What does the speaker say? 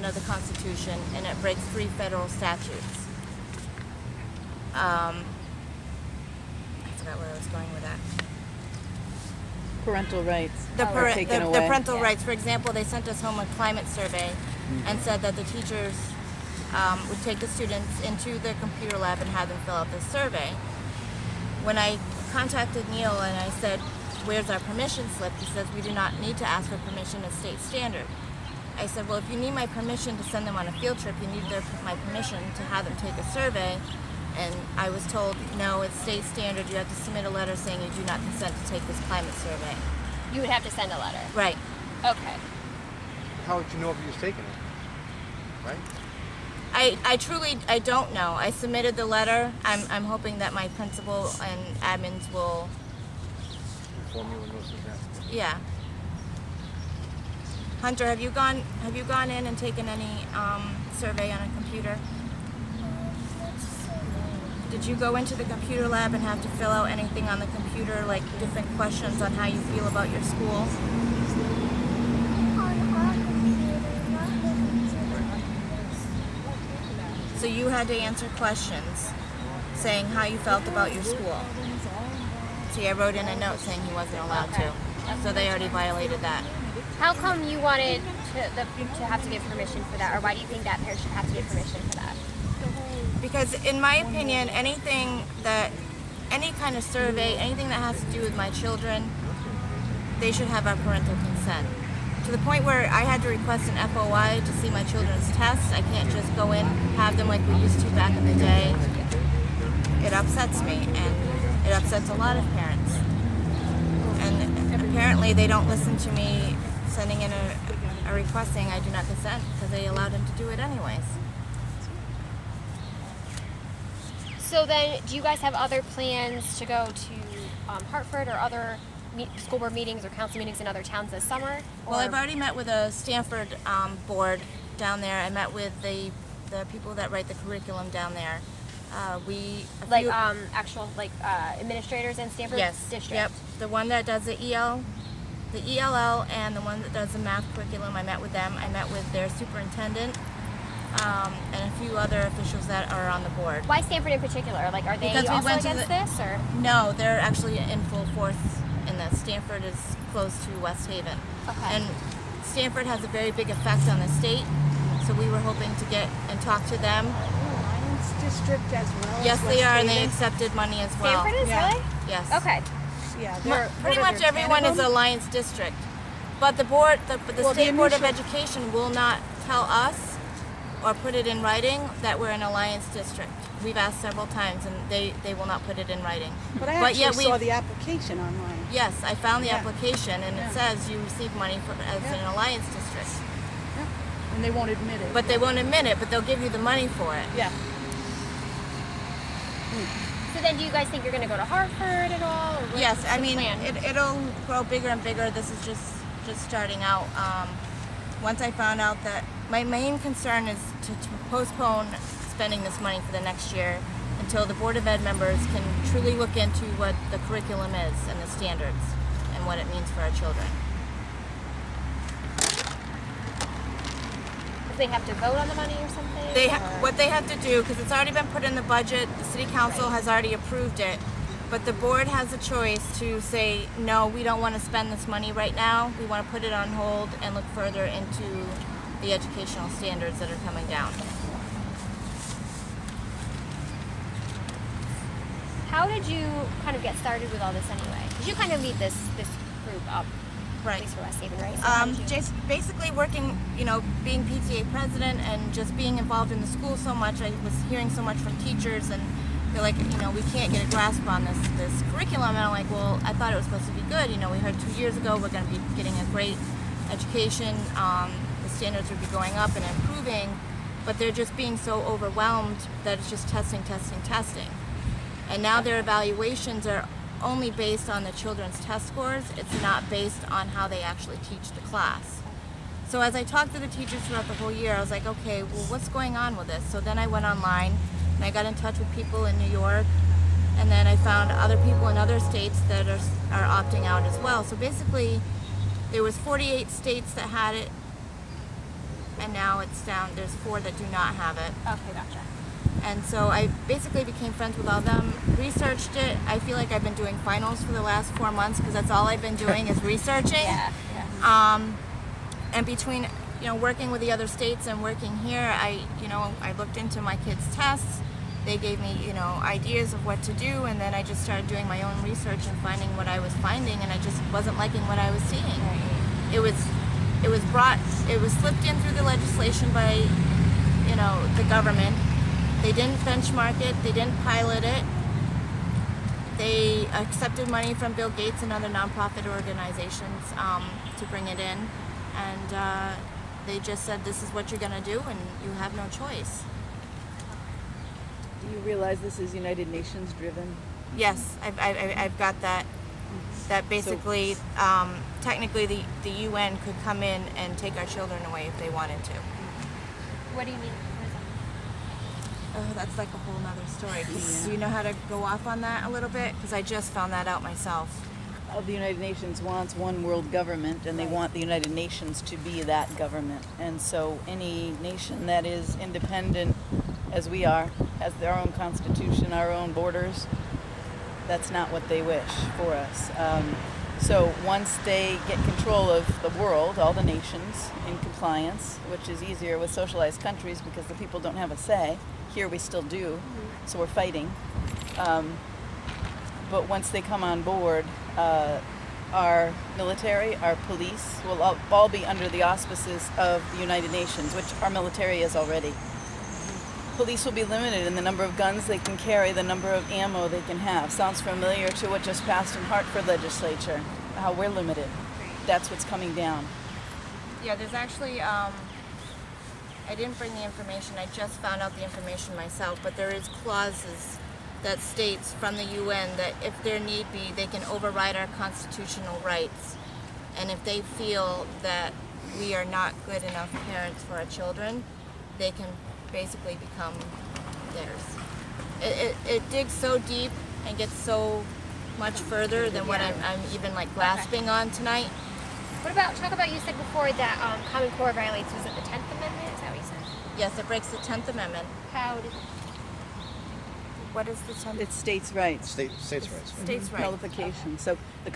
Amendment of the Constitution, and it breaks 3 federal statutes. I forgot where I was going with that. Parental rights The are taken away. parental rights. For example, they sent us home a climate survey and said that the teachers would take the students into the computer lab and have them fill out this survey. When I contacted Neil and I said, "Where's our permission slip?" he says, "We do not need to ask for permission, it's state standard." I said, "Well, if you need my permission to send them on a field trip, you need my permission to have them take a survey." And I was told, "No, it's state standard. You have to submit a letter saying you do not consent to take this climate survey." You would have to send a letter. Right. Okay. How would you know if he was taking it? Right? I truly don't know. I submitted the letter. I'm hoping that my principal and admins will, Inform you when those things happen. yeah. Hunter, have you gone in and taken any survey on a computer? Did you go into the computer lab and have to fill out anything on the computer, like different questions on how you feel about your school? So you had to answer questions saying how you felt about your school. See, I wrote in a note saying he wasn't allowed to. So they already violated that. How come you wanted to have to give permission for that, or why do you think that parent should have to give permission for that? Because in my opinion, any kind of survey, anything that has to do with my children, they should have our parental consent. To the point where I had to request an FOI to see my children's tests. I can't just go in, have them like we used to back in the day. It upsets me, and it upsets a lot of parents. And apparently they don't listen to me sending in a request saying I do not consent, because they allowed him to do it anyways. So then, do you guys have other plans to go to Hartford or other school board meetings or council meetings in other towns this summer? Well, I've already met with a Stanford board down there. I met with the people that write the curriculum down there. Actual administrators in Stanford district. Yep. The one that does the ELL, and the one that does the math curriculum. I met with them. I met with their superintendent and a few other officials that are on the board. Why Stanford in particular? Like, are they Because we also went to against this, or? No, they're actually in full force in this. Stanford is close to West Haven. Okay. And Stanford has a very big effect on the state, so we were hoping to get and talk to them. Alliance District as well. Yes, as they West are, and they Haven. accepted money as well. Stanford is Yeah. really? Yes. Okay. Yeah, Pretty much everyone is Alliance District, but the board, the State Board of Education will not tell us or put it in writing that we're an Alliance District. We've asked several times, and they will not put it in writing. But I actually saw the application online. Yes, I found the Yeah. application, and Yeah. it says you receive money as Yeah. an Alliance District. Yeah. And they won't admit it. But they won't admit it, but they'll give you the money for it. yeah. So then, do you guys think you're going to go to Hartford at all? Or Yes, what's I the mean, plan? it'll grow bigger and bigger. This is just starting out. Once I found out that my main concern is to postpone spending this money for the next year until the Board of Ed members can truly look into what the curriculum is and the standards and what it means for our children. If they have to vote on the money or something? What they have to do, because it's already been put in the budget, the City Council has already approved it, but the board has a choice to say, no, we don't want to spend this money right now. We want to put it on hold and look further into the educational standards that are coming down. How did you kind of get started with all this anyway? Did you kind of lead this group up? At Right. least for West Haven, right? So how did you- Just basically working, being PTA president and just being involved in the school so much. I was hearing so much from teachers, and they're like, we can't get a grasp on this curriculum. And I'm like, well, I thought it was supposed to be good. We heard 2 years ago we're going to be getting a great education. The standards would be going up and improving, but they're just being so overwhelmed that it's just testing. And now their evaluations are only based on the children's test scores. It's not based on how they actually teach the class. So as I talked to the teachers throughout the whole year, I was like, okay, well, what's going on with this? So then I went online and I got in touch with people in New York, and then I found other people in other states that are opting out as well. So basically, there was 48 states that had it and now it's down. There's 4 that do not have it. Okay, gotcha. And so I basically became friends with all of them, researched it. I feel like I've been doing finals for the last 4 months because that's all I've been doing is researching. Yeah. And between, working with the other states and working here, I looked into my kids' tests. They gave me, ideas of what to do, and then I just started doing my own research and finding what I was finding, and I just wasn't liking what I was seeing. Right. It was slipped in through the legislation by, the government. They didn't benchmark it. They didn't pilot it. They accepted money from Bill Gates and other nonprofit organizations to bring it in, and they just said, "This is what you're going to do, and you have no choice." Do you realize this is United Nations driven? Yes, I've got that. That basically, technically, the UN could come in and take our children away if they wanted to. What do you mean? Oh, that's like a whole nother story. Do you know how to go off on that a little bit? Because I just found that out myself. The United Nations wants one world government, and they want the United Nations to be that government. And so any nation that is independent, as we are, has their own constitution, our own borders, that's not what they wish for us. So once they get control of the world, all the nations, in compliance, which is easier with socialized countries because the people don't have a say. Here we still do, so we're fighting. But once they come on board, our military, our police will all be under the auspices of the United Nations, which our military is already. Police will be limited in the number of guns they can carry, the number of ammo they can have. Sounds familiar to what just passed in Hartford legislature, how we're limited. That's what's coming down. Yeah, there's actually, I didn't bring the information, I just found out the information myself, but there is clauses that states from the UN that if there need be, they can override our constitutional rights. And if they feel that we are not good enough parents for our children, they can basically become theirs. It digs so deep and gets so much further than what I'm even like grasping on tonight. Talk about, you said before that Common Core violates, was it the 10th Amendment? Is that what you said? Yes, it breaks the 10th Amendment. How did What is the 10th? It's states' rights. States' rights. States' rights. Nullification. So the